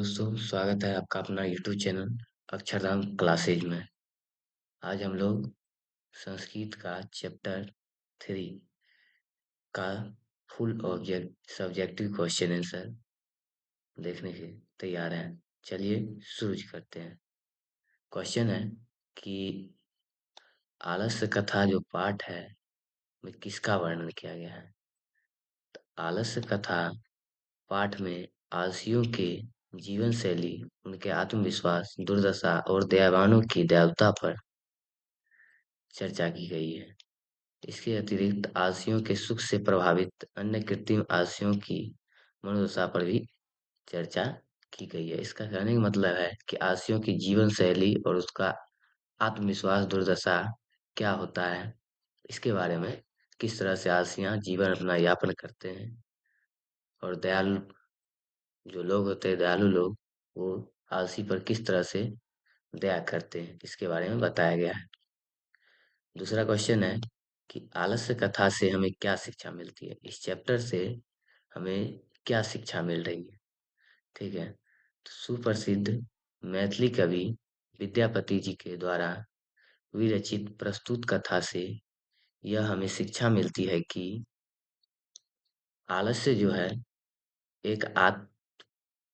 दोस्तों, स्वागत है आपका अपना यूट्यूब चैनल अक्षरधाम क्लासेज में। आज हम लोग संस्कृत का चैप्टर 3 का full object subjective question answer देखने के तैयार हैं। चलिए शुरू करते हैं। क्वेश्चन है कि आलस्य कथा जो पाठ है में किसका वर्णन किया गया है। आलस्य कथा पाठ में आलसियों के जीवन शैली, उनके आत्मविश्वास, दुर्दशा और दयावानों की दयालुता पर चर्चा की गई है। इसके अतिरिक्त आलसियों के सुख से प्रभावित अन्य कृत्रिम आलसियों की मनोदशा पर भी चर्चा की गई है। इसका कहने का मतलब है कि आलसियों की जीवन शैली और उसका आत्मविश्वास, दुर्दशा क्या होता है, इसके बारे में, किस तरह से आलसियां जीवन अपना यापन करते हैं और दयालु जो लोग होते हैं, दयालु लोग, वो आलसी पर किस तरह से दया करते हैं, इसके बारे में बताया गया है। दूसरा क्वेश्चन है कि आलस्य कथा से हमें क्या शिक्षा मिलती है। इस चैप्टर से हमें क्या शिक्षा मिल रही है। ठीक है, तो सुप्रसिद्ध मैथिली कवि विद्यापति जी के द्वारा विरचित प्रस्तुत कथा से यह हमें शिक्षा मिलती है कि आलस्य जो है एक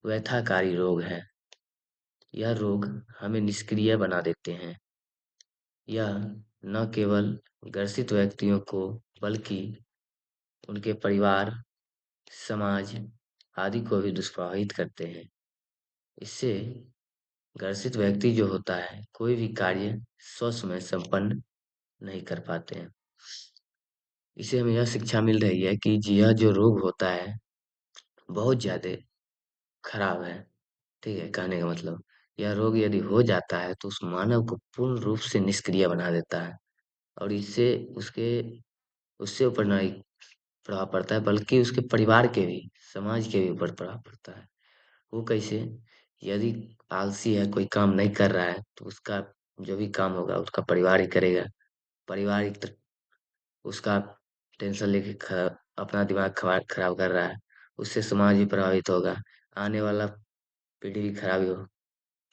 व्यथाकारी रोग है। यह रोग हमें निष्क्रिय बना देते हैं। यह न केवल ग्रसित व्यक्तियों को बल्कि उनके परिवार, समाज आदि को भी दुष्प्रभावित करते हैं। इससे ग्रसित व्यक्ति जो होता है, कोई भी कार्य स्वसमय संपन्न नहीं कर पाते हैं। इससे हमें यह शिक्षा मिल रही है कि यह जो रोग होता है बहुत ज्यादा खराब है। ठीक है, कहने का मतलब यह रोग यदि हो जाता है तो उस मानव को पूर्ण रूप से निष्क्रिय बना देता है और इससे उसके उससे ऊपर ना ही प्रभाव पड़ता है बल्कि उसके परिवार के भी, समाज के भी ऊपर प्रभाव पड़ता है। वो कैसे? यदि आलसी है, कोई काम नहीं कर रहा है, तो उसका जो भी काम होगा उसका परिवार ही करेगा। परिवार एक उसका टेंशन लेके अपना दिमाग खराब कर रहा है, उससे समाज भी प्रभावित होगा। आने वाला पीढ़ी भी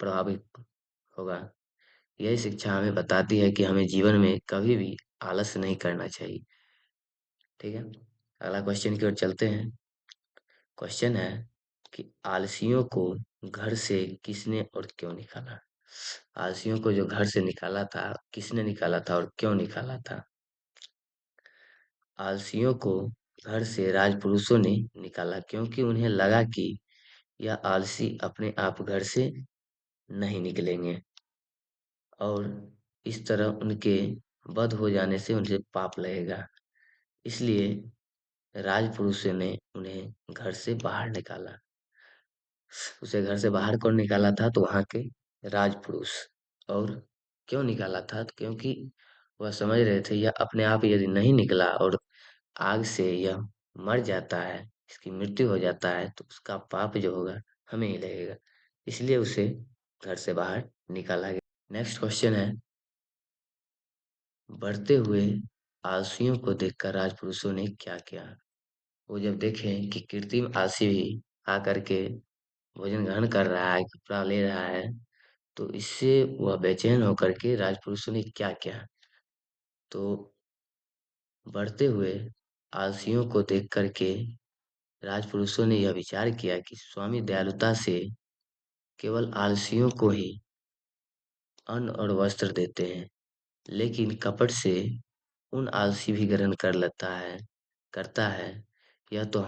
प्रभावित होगा। यही शिक्षा हमें बताती है कि हमें जीवन में कभी भी आलस्य नहीं करना चाहिए। ठीक है, अगला क्वेश्चन की ओर चलते हैं। क्वेश्चन है कि आलसियों को घर से किसने और क्यों निकाला। आलसियों को जो घर से निकाला था, किसने निकाला था और क्यों निकाला था। आलसियों को घर से राजपुरुषों ने निकाला क्योंकि उन्हें लगा कि यह आलसी अपने आप घर से नहीं निकलेंगे और इस तरह उनके वध हो जाने से उनसे पाप लगेगा। इसलिए राजपुरुषों ने उन्हें घर से बाहर निकाला। उसे घर से बाहर कौन निकाला था? तो वहाँ के राजपुरुष। और क्यों निकाला था? तो क्योंकि वह समझ रहे थे यह अपने आप यदि नहीं निकला और आग से यह मर जाता है, इसकी मृत्यु हो जाता है, तो उसका पाप जो होगा हमें ही लगेगा। इसलिए उसे घर से बाहर निकाला गया। नेक्स्ट क्वेश्चन है, बढ़ते हुए आलसियों को देखकर राजपुरुषों ने क्या किया। वो जब देखें कि कृत्रिम आलसी भी आकर के भोजन ग्रहण कर रहा है, कपड़ा ले रहा है, तो इससे वह बेचैन होकर के राजपुरुषों ने क्या किया। तो बढ़ते हुए आलसियों को देख करके राजपुरुषों ने यह विचार किया कि स्वामी दयालुता से केवल आलसियों को ही अन्न और वस्त्र देते हैं, लेकिन कपट से उन आलसी भी ग्रहण करता है। यह तो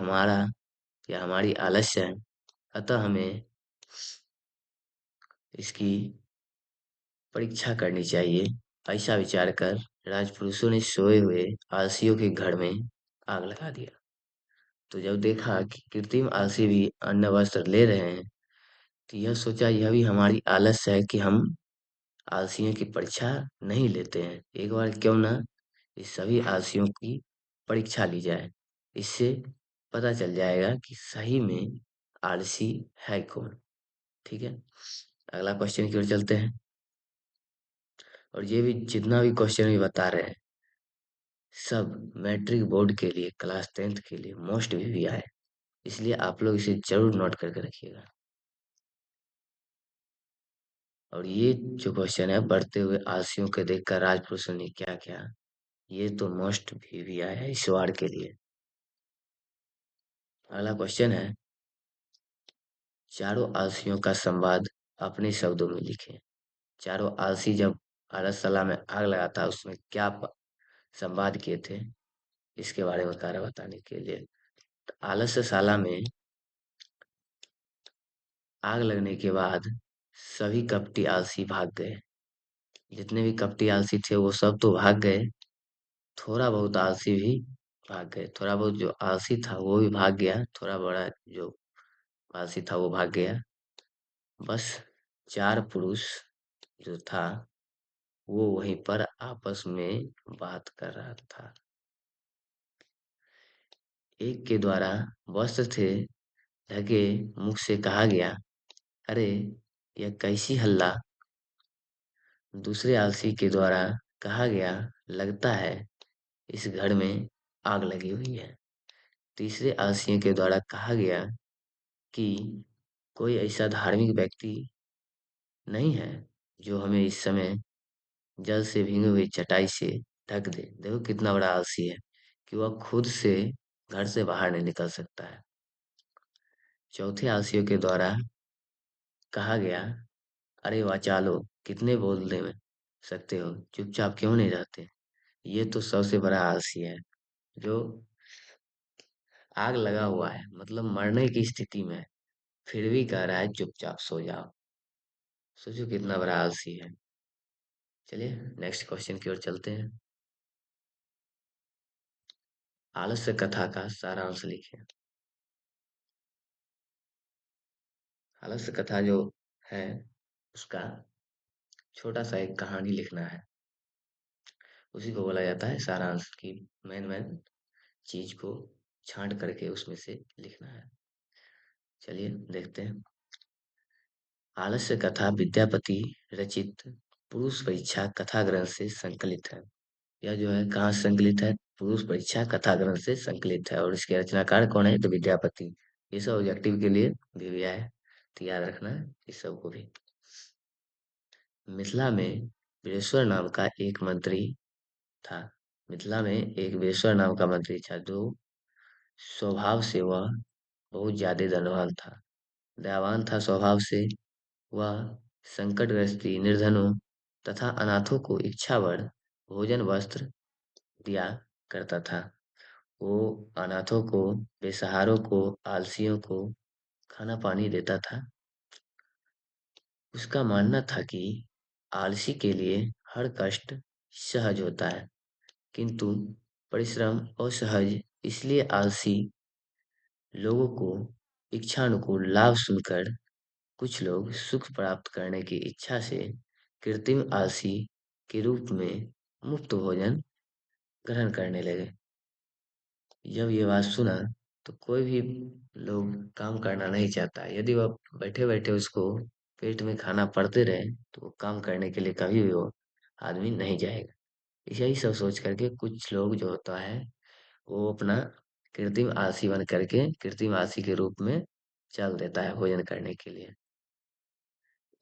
यह हमारी आलस्य है। अतः हमें इसकी परीक्षा करनी चाहिए। ऐसा विचार कर राजपुरुषों ने सोए हुए आलसियों के घर में आग लगा दिया। तो जब देखा कि कृत्रिम आलसी भी अन्न वस्त्र ले रहे हैं, तो यह सोचा यह भी हमारी आलस्य है कि हम आलसियों की परीक्षा नहीं लेते हैं। एक बार क्यों ना इस सभी आलसियों की परीक्षा ली जाए। इससे पता चल जाएगा कि सही में आलसी है कौन। ठीक है, अगला क्वेश्चन की ओर चलते हैं। और ये भी जितना भी क्वेश्चन भी बता रहे हैं, सब मैट्रिक बोर्ड के लिए, क्लास 10th के लिए मोस्ट भी आए। इसलिए आप लोग इसे जरूर नोट करके रखिएगा। और ये जो क्वेश्चन है, बढ़ते हुए आलसियों के देखकर राजपुरुषों ने क्या किया, ये तो मोस्ट भी आया है इस वार के लिए। अगला क्वेश्चन है, चारों आलसियों का संवाद अपने शब्दों में लिखें। चारों आलसी जब आलसशाला में आग लगाता उसमें क्या संवाद किए थे, इसके बारे में कार्य बताने के लिए। तो आलस्यशाला में आग लगने के बाद सभी कपटी आलसी भाग गए। जितने भी कपटी आलसी थे वो सब तो भाग गए, थोड़ा बहुत आलसी भी भाग गए। थोड़ा बहुत जो आलसी था वो भी भाग गया, थोड़ा बड़ा जो आलसी था वो भाग गया। बस 4 पुरुष जो था वो वहीं पर आपस में बात कर रहा था। एक के द्वारा वस्त्र थे ढके मुख से कहा गया, अरे यह कैसी हल्ला। दूसरे आलसी के द्वारा कहा गया, लगता है इस घर में आग लगी हुई है। तीसरे आलसियों के द्वारा कहा गया कि कोई ऐसा धार्मिक व्यक्ति नहीं है जो हमें इस समय जल से भीगे हुई चटाई से ढक दे। देखो कितना बड़ा आलसी है कि वह खुद से घर से बाहर नहीं निकल सकता है। चौथे आलसियों के द्वारा कहा गया, अरे वाचालो, कितने बोलने में सकते हो, चुपचाप क्यों नहीं रहते। ये तो सबसे बड़ा आलसी है जो आग लगा हुआ है, मतलब मरने की स्थिति में है, फिर भी कह रहा है चुपचाप सो जाओ। सोचो कितना बड़ा आलसी है। चलिए नेक्स्ट क्वेश्चन की ओर चलते हैं। आलस्य कथा का सारांश लिखें। आलस्य कथा जो है उसका छोटा सा एक कहानी लिखना है, उसी को बोला जाता है सारांश की। मेन मेन चीज को छांट करके उसमें से लिखना है। चलिए देखते हैं। आलस्य कथा विद्यापति रचित पुरुष परीक्षा कथा ग्रंथ से संकलित है। यह जो है कहाँ से संकलित है, पुरुष परीक्षा कथा ग्रंथ से संकलित है। और इसके रचनाकार कौन है, तो विद्यापति। ये सब ऑब्जेक्टिव के लिए भी आया है, तो याद रखना है इस सब को भी। मिथिला में वीरेश्वर नाम का एक मंत्री था। मिथिला में एक वीरेश्वर नाम का मंत्री था जो स्वभाव से वह बहुत ज्यादा धनवान था, दयावान था स्वभाव से। वह संकटग्रस्ती निर्धनों तथा अनाथों को इच्छावर भोजन वस्त्र दिया करता था। वो अनाथों को, बेसहारों को, आलसियों को खाना पानी देता था। उसका मानना था कि आलसी के लिए हर कष्ट सहज होता है, किंतु परिश्रम असहज। इसलिए आलसी लोगों को इच्छानुकूल लाभ सुनकर कुछ लोग सुख प्राप्त करने की इच्छा से कृत्रिम आलसी के रूप में मुफ्त भोजन ग्रहण करने लगे। जब ये बात सुना तो कोई भी लोग काम करना नहीं चाहता। यदि वह बैठे-बैठे उसको पेट में खाना पड़ते रहे तो वो काम करने के लिए कभी भी वो आदमी नहीं जाएगा। यही सब सोच करके कुछ लोग जो होता है वो अपना कृत्रिम आलसी बन करके कृत्रिम आलसी के रूप में चल देता है भोजन करने के लिए।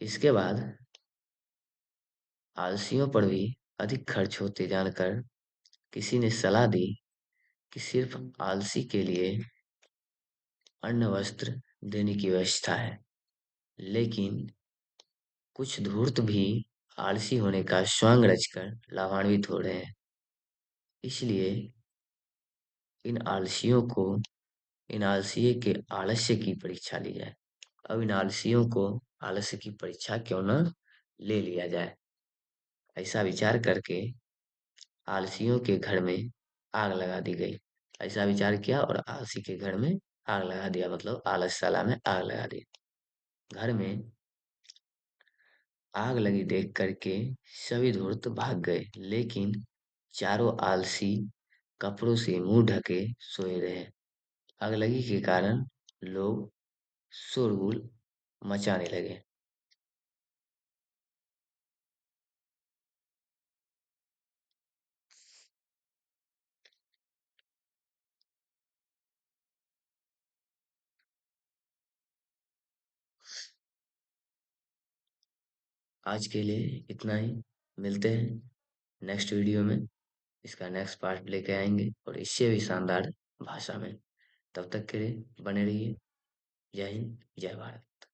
इसके बाद आलसियों पर भी अधिक खर्च होते जानकर किसी ने सलाह दी कि सिर्फ आलसी के लिए अन्न वस्त्र देने की व्यवस्था है, लेकिन कुछ धूर्त भी आलसी होने का स्वांग रचकर लाभान्वित हो रहे हैं। इसलिए इन आलसियों को इन आलसी के आलस्य की परीक्षा ली जाए। अब इन आलसियों को आलस्य की परीक्षा क्यों न ले लिया जाए। ऐसा विचार करके आलसियों के घर में आग लगा दी गई। ऐसा विचार किया और आलसी के घर में आग लगा दिया, मतलब आलसशाला में आग लगा दी। घर में आग लगी देख करके सभी धूर्त भाग गए, लेकिन चारों आलसी कपड़ों से मुंह ढके सोए रहे। अगलगी के कारण लोग शोरगुल मचाने लगे। आज के लिए इतना ही। मिलते हैं नेक्स्ट वीडियो में। इसका नेक्स्ट पार्ट लेके आएँगे और इससे भी शानदार भाषा में। तब तक के लिए बने रहिए। जय हिंद, जय भारत।